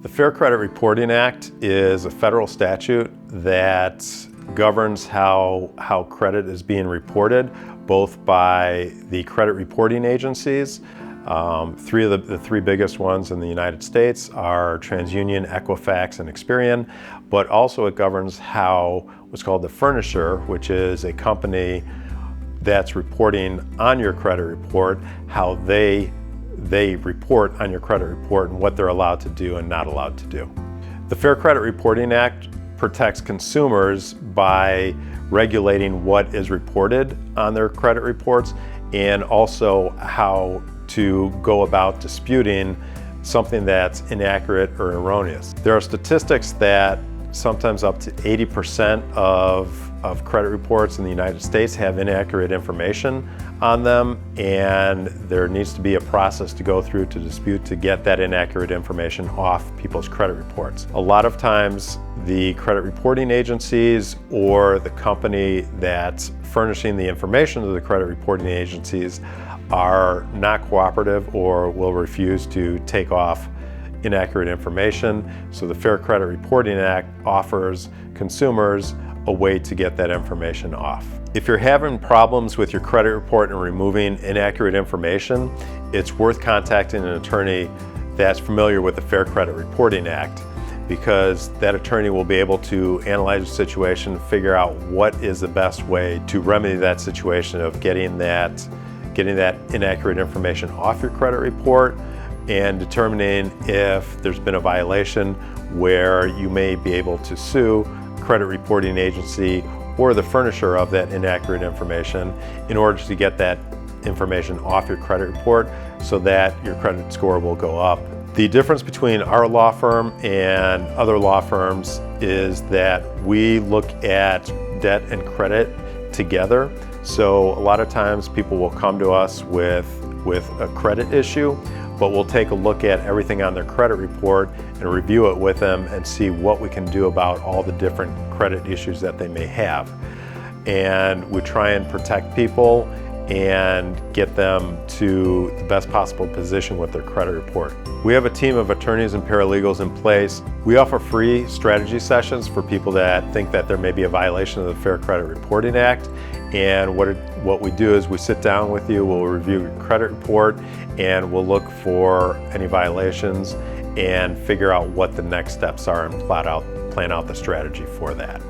The Fair Credit Reporting Act is a federal statute that governs how credit is being reported, both by the credit reporting agencies. The three biggest ones in the United States are TransUnion, Equifax, and Experian, but also it governs how what's called the furnisher, which is a company that's reporting on your credit report, how they report on your credit report and what they're allowed to do and not allowed to do. The Fair Credit Reporting Act protects consumers by regulating what is reported on their credit reports and also how to go about disputing something that's inaccurate or erroneous. There are statistics that sometimes up to 80% of credit reports in the United States have inaccurate information on them, and there needs to be a process to go through to dispute to get that inaccurate information off people's credit reports. A lot of times the credit reporting agencies or the company that's furnishing the information to the credit reporting agencies are not cooperative or will refuse to take off inaccurate information. So the Fair Credit Reporting Act offers consumers a way to get that information off. If you're having problems with your credit report and removing inaccurate information, it's worth contacting an attorney that's familiar with the Fair Credit Reporting Act, because that attorney will be able to analyze the situation, figure out what is the best way to remedy that situation of getting that inaccurate information off your credit report, and determining if there's been a violation where you may be able to sue credit reporting agency or the furnisher of that inaccurate information in order to get that information off your credit report so that your credit score will go up. The difference between our law firm and other law firms is that we look at debt and credit together. So a lot of times people will come to us with a credit issue, but we'll take a look at everything on their credit report and review it with them and see what we can do about all the different credit issues that they may have. And we try and protect people and get them to the best possible position with their credit report. We have a team of attorneys and paralegals in place. We offer free strategy sessions for people that think that there may be a violation of the Fair Credit Reporting Act. And what we do is we sit down with you, we'll review your credit report, and we'll look for any violations and figure out what the next steps are and plan out the strategy for that.